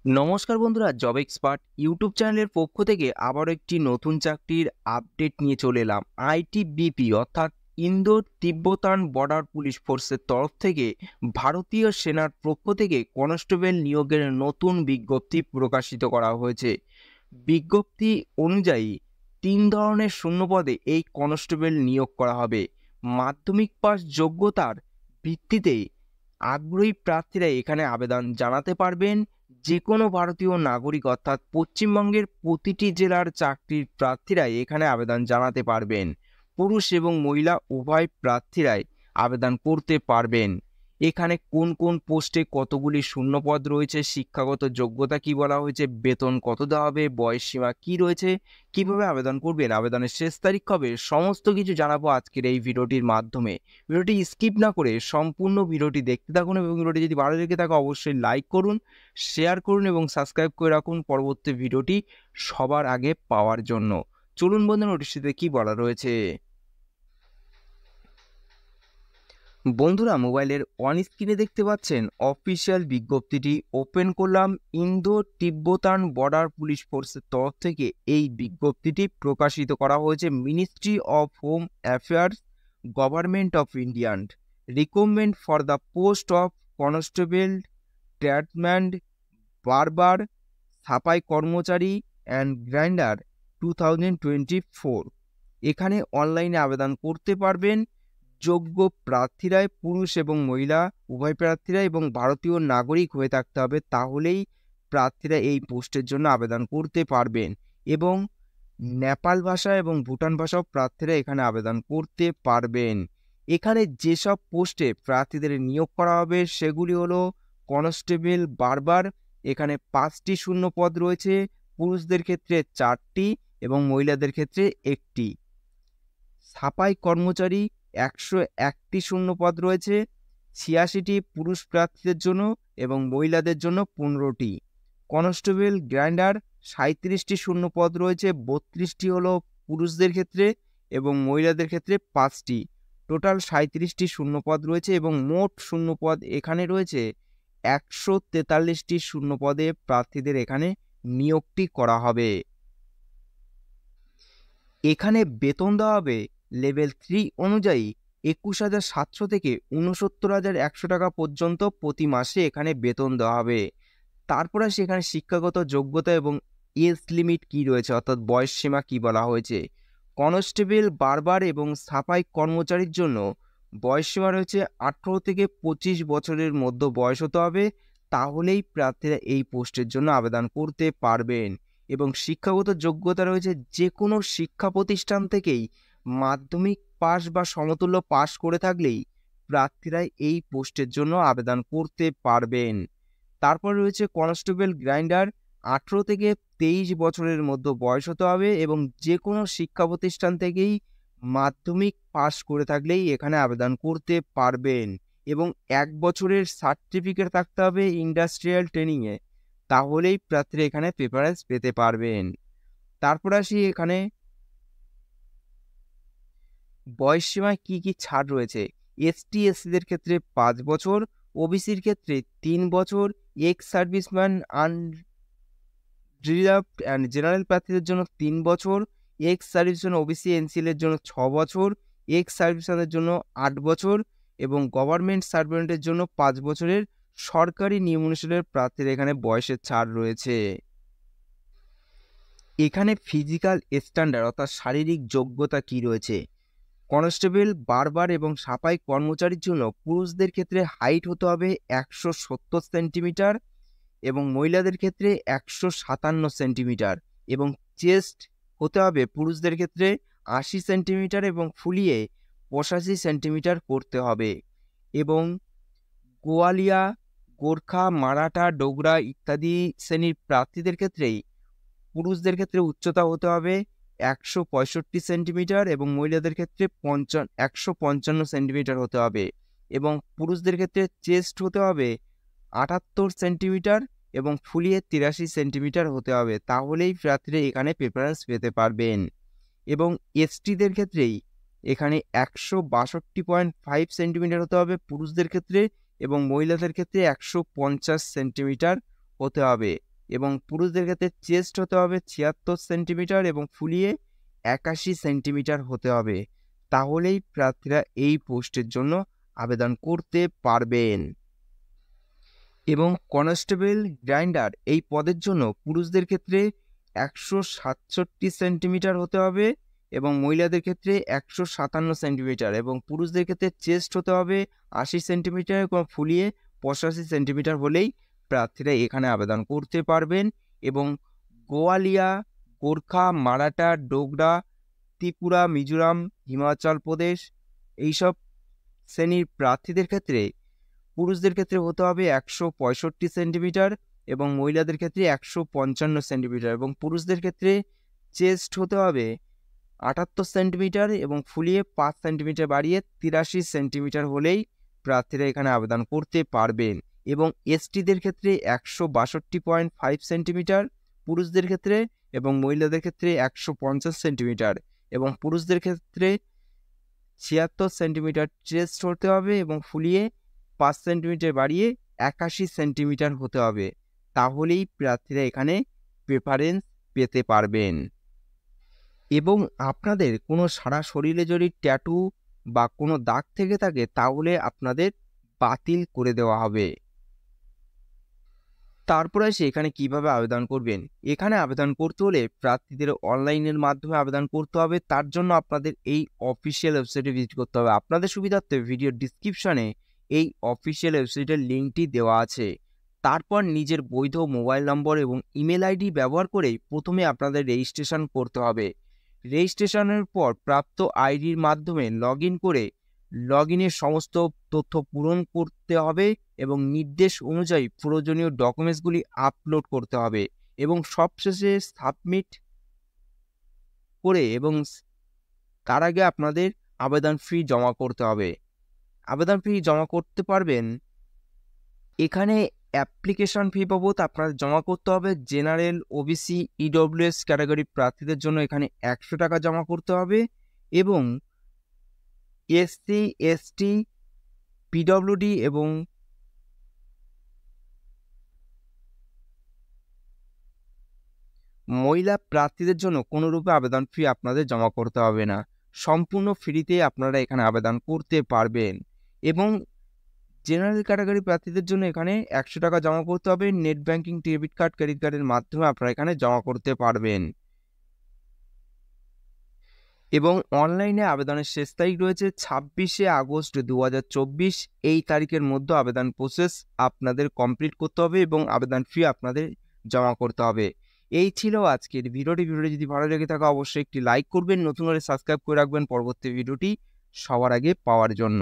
নমস্কার বন্ধুরা, job expert YouTube চ্যানেলের পক্ষ থেকে আবারও একটি নতুন চাকরির আপডেট নিয়ে চলে এলাম। আইটিবিপি অর্থাৎ ইন্দো তিব্বতান বর্ডার পুলিশ ফোর্সের তরফ থেকে ভারতীয় সেনার পক্ষ থেকে কনস্টেবল নিয়োগের নতুন বিজ্ঞপ্তি প্রকাশিত করা হয়েছে। বিজ্ঞপ্তি অনুযায়ী ৩ ধরনের শূন্যপদে এই কনস্টেবল নিয়োগ করা হবে। মাধ্যমিক পাস যোগ্যতার ভিত্তিতে আগ্রহী প্রার্থীরা এখানে আবেদন জানাতে পারবেন। যে কোনো ভারতীয় নাগরিক অর্থাৎ পশ্চিমবঙ্গের প্রতিটি জেলার চাকরির প্রার্থীরাই এখানে আবেদন জানাতে পারবেন। পুরুষ এবং মহিলা উভয় প্রার্থীরাই আবেদন করতে পারবেন। এখানে কোন কোন পোস্টে কতগুলি শূন্যপদ রয়েছে, শিক্ষাগত যোগ্যতা কি বলা হয়েছে, বেতন কত দেওয়া হবে, বয়স সীমা কি রয়েছে, কিভাবে আবেদন করবেন, আবেদনের শেষ তারিখ কবে, সমস্ত কিছু জানাবো আজকের এই ভিডিওটির মাধ্যমে। ভিডিওটি স্কিপ না করে সম্পূর্ণ ভিডিওটি দেখতে থাকুন এবং ভিডিওটি যদি ভালো লেগে থাকে অবশ্যই লাইক করুন, শেয়ার করুন এবং সাবস্ক্রাইব করে রাখুন পরবর্তী ভিডিওটি সবার আগে পাওয়ার জন্য। চলুন বন্ধুরা, নোটিশটিতে কি বলা রয়েছে। বন্ধুরা, মোবাইলের অন স্ক্রিনে দেখতে পাচ্ছেন অফিসিয়াল বিজ্ঞপ্তিটি ওপেন করলাম। ইন্দো তিব্বতান বর্ডার পুলিশ ফোর্সের তরফ থেকে এই বিজ্ঞপ্তিটি প্রকাশিত করা হয়েছে। Ministry of home affairs, government of Indian. Recruitment for the post of constable, tradesman, barber, ছাপাই কর্মচারী অ্যান্ড গ্রাইন্ডার 2024। এখানে অনলাইনে আবেদন করতে পারবেন যোগ্য প্রার্থীরাই, পুরুষ এবং মহিলা উভয় প্রার্থীরা এবং ভারতীয় নাগরিক হয়ে থাকতে হবে, তাহলেই প্রার্থীরা এই পোস্টের জন্য আবেদন করতে পারবেন। এবং নেপাল ভাষা এবং ভুটান ভাষাও প্রার্থীরা এখানে আবেদন করতে পারবেন। এখানে যেসব পোস্টে প্রার্থীদের নিয়োগ করা হবে সেগুলি হলো কনস্টেবল বারবার, এখানে 5টি শূন্য পদ রয়েছে, পুরুষদের ক্ষেত্রে 4টি এবং মহিলাদের ক্ষেত্রে 1টি। ছাপাই কর্মচারী 101টি শূন্য পদ রয়েছে, 86টি পুরুষ প্রার্থীদের জন্য এবং মহিলাদের জন্য 15টি। কনস্টেবল গ্রাইন্ডার 37টি শূন্য পদ রয়েছে, 32টি হলো পুরুষদের ক্ষেত্রে এবং মহিলাদের ক্ষেত্রে 5টি। টোটাল 37টি শূন্য পদ রয়েছে এবং মোট শূন্য পদ এখানে রয়েছে 143টি শূন্য পদে প্রার্থীদের এখানে নিয়োগটি করা হবে। এখানে বেতন দেওয়া হবে লেভেল 3 অনুযায়ী 21,700 থেকে 69,100 টাকা পর্যন্ত প্রতি মাসে এখানে বেতন দেওয়া হবে। তারপরে সেখানে শিক্ষাগত যোগ্যতা এবং এজ লিমিট কি রয়েছে অর্থাৎ বয়স সীমা কি বলা হয়েছে। কনস্টেবল বারবার এবং সাফাই কর্মচারীর জন্য বয়স সীমা রয়েছে 18 থেকে 25 বছরের মধ্যে বয়স হতে হবে, তাহলেই প্রার্থীরা এই পোস্টের জন্য আবেদন করতে পারবেন। এবং শিক্ষাগত যোগ্যতা রয়েছে যে কোনো শিক্ষা প্রতিষ্ঠান থেকেই মাধ্যমিক পাস বা সমতুল্য পাস করে থাকলেই প্রার্থীরা এই পোস্টের জন্য আবেদন করতে পারবেন। তারপর রয়েছে কনস্টেবল গ্রাইন্ডার, 18 থেকে 23 বছরের মধ্যে বয়স হতে হবে এবং যে কোনো শিক্ষা প্রতিষ্ঠান থেকেই মাধ্যমিক পাস করে থাকলেই এখানে আবেদন করতে পারবেন এবং 1 বছরের সার্টিফিকেট থাকতে হবে ইন্ডাস্ট্রিয়াল ট্রেনিংয়ে, তাহলেই প্রার্থীরা এখানে প্রেফারেন্স পেতে পারবেন। তারপর আসি এখানে বয়স সীমায় কি কি ছাড় রয়েছে। এসটি এসসিদের ক্ষেত্রে 5 বছর, ওবিসির ক্ষেত্রে 3 বছর, ex serviceman reserved and general প্রার্থীদের জন্য 3 বছর, এক্স সার্ভিসম্যান ওবিসি এনসিএল এর জন্য 6 বছর, এক্স সার্ভিসম্যানের জন্য 8 বছর এবং গভর্নমেন্ট সার্ভেন্টের জন্য 5 বছরের সরকারি নিয়ম অনুসারে প্রার্থীর এখানে বয়সের ছাড় রয়েছে। এখানে ফিজিক্যাল স্ট্যান্ডার্ড অর্থাৎ শারীরিক যোগ্যতা কি রয়েছে। কনস্টেবল বারবার এবং সাফাই কর্মচারীর জন্য পুরুষদের ক্ষেত্রে হাইট হতে হবে 170 সেন্টিমিটার এবং মহিলাদের ক্ষেত্রে 157 সেন্টিমিটার এবং চেস্ট হতে হবে পুরুষদের ক্ষেত্রে 80 সেন্টিমিটার এবং ফুলিয়ে 85 সেন্টিমিটার করতে হবে। এবং গোয়ালিয়া, গোর্খা, মারাঠা, ডোগরা ইত্যাদি শ্রেণীর প্রার্থীদের ক্ষেত্রেই পুরুষদের ক্ষেত্রে উচ্চতা হতে হবে 165 সেন্টিমিটার এবং মহিলাদের ক্ষেত্রে 155 সেন্টিমিটার হতে হবে এবং পুরুষদের ক্ষেত্রে চেস্ট হতে হবে 78 সেন্টিমিটার এবং ফুলিয়ে 83 সেন্টিমিটার হতে হবে, তাহলেই প্রার্থীরা এখানে প্রেফারেন্স পেতে পারবেন। এবং এসটিদের ক্ষেত্রেই এখানে 162.5 সেন্টিমিটার হতে হবে পুরুষদের ক্ষেত্রে এবং মহিলাদের ক্ষেত্রে 150 সেন্টিমিটার হতে হবে। এবং পুরুষদের ক্ষেত্রে চেস্ট হতে হবে 76 সেন্টিমিটার এবং ফুলিয়ে 81 সেন্টিমিটার হতে হবে। তাহলেই প্রার্থীরা এই পোস্টের জন্য আবেদন করতে পারবেন। এবং কনস্টেবল গ্রাইন্ডার এই পদের জন্য পুরুষদের ক্ষেত্রে 167 সেন্টিমিটার হতে হবে এবং মহিলাদের ক্ষেত্রে 157 সেন্টিমিটার এবং পুরুষদের ক্ষেত্রে চেস্ট হতে হবে 80 সেন্টিমিটার এবং ফুলিয়ে 85 সেন্টিমিটার হলেই প্রার্থীরা এখানে আবেদন করতে পারবেন। এবং গোয়ালিয়া, গোর্খা, মারাঠা, ডোগরা, ত্রিপুরা, মিজোরাম, হিমাচল প্রদেশ এইসব শ্রেণীর প্রার্থীদের ক্ষেত্রে পুরুষদের ক্ষেত্রে হতে হবে 165 সেন্টিমিটার এবং মহিলাদের ক্ষেত্রে 155 সেন্টিমিটার এবং পুরুষদের ক্ষেত্রে চেস্ট হতে হবে 78 সেন্টিমিটার এবং ফুলিয়ে 5 সেন্টিমিটার বাড়িয়ে 83 সেন্টিমিটার হলেই প্রার্থীরা এখানে আবেদন করতে পারবেন। এবং এসটিদের ক্ষেত্রে 162.5 সেন্টিমিটার পুরুষদের ক্ষেত্রে এবং মহিলাদের ক্ষেত্রে 150 সেন্টিমিটার এবং পুরুষদের ক্ষেত্রে 76 সেন্টিমিটার চেস্ট হতে হবে এবং ফুলিয়ে 5 সেন্টিমিটার বাড়িয়ে 81 সেন্টিমিটার হতে হবে। তাহলেই প্রার্থীরা এখানে প্রেফারেন্স পেতে পারবেন। এবং আপনাদের কোনো সারা শরীরে যদি ট্যাটু বা কোনো দাগ থেকে থাকে তাহলে আপনাদের বাতিল করে দেওয়া হবে। তারপরে এসে এখানে কিভাবে আবেদন করবেন। এখানে আবেদন করতে হলে প্রার্থীদের অনলাইনের মাধ্যমে আবেদন করতে হবে। তার জন্য আপনাদের এই অফিসিয়াল ওয়েবসাইটে ভিজিট করতে হবে। আপনাদের সুবিধার্থে ভিডিও ডিসক্রিপশনে এই অফিসিয়াল ওয়েবসাইটের লিঙ্কটি দেওয়া আছে। তারপর নিজের বৈধ মোবাইল নম্বর এবং ইমেল আইডি ব্যবহার করেই প্রথমে আপনাদের রেজিস্ট্রেশন করতে হবে। রেজিস্ট্রেশনের পর প্রাপ্ত আইডির মাধ্যমে লগ ইন করে লগ ইনের সমস্ত তথ্য পূরণ করতে হবে এবং নির্দেশ অনুযায়ী প্রয়োজনীয় ডকুমেন্টসগুলি আপলোড করতে হবে এবং সবশেষে সাবমিট করে এবং তার আগে আপনাদের আবেদন ফি জমা করতে হবে। আবেদন ফি জমা করতে পারবেন। এখানে অ্যাপ্লিকেশন ফি বাবদ আপনাদের জমা করতে হবে। জেনারেল, ওবিসি, ইডব্লিউএস ক্যাটাগরি প্রার্থীদের জন্য এখানে 100 টাকা জমা করতে হবে এবং এসসি, এসটি, পিডব্লিউডি এবং মহিলা প্রার্থীদের জন্য কোনোরূপে আবেদন ফি আপনাদের জমা করতে হবে না। সম্পূর্ণ ফ্রিতে আপনারা এখানে আবেদন করতে পারবেন। এবং জেনারেল ক্যাটাগরি প্রার্থীদের জন্য এখানে 100 টাকা জমা করতে হবে। Net banking, debit card, credit কার্ডের মাধ্যমে আপনারা এখানে জমা করতে পারবেন। এবং অনলাইনে আবেদনের শেষ তারিখ রয়েছে 26শে আগস্ট 2024। এই তারিখের মধ্যে আবেদন প্রসেস আপনাদের কমপ্লিট করতে হবে এবং আবেদন ফি আপনাদের জমা করতে হবে। এই ছিল আজকের ভিডিওটি। যদি ভালো লেগে থাকে অবশ্যই একটি লাইক করবেন, নতুন হলে সাবস্ক্রাইব করে রাখবেন পরবর্তী ভিডিওটি সবার আগে পাওয়ার জন্য।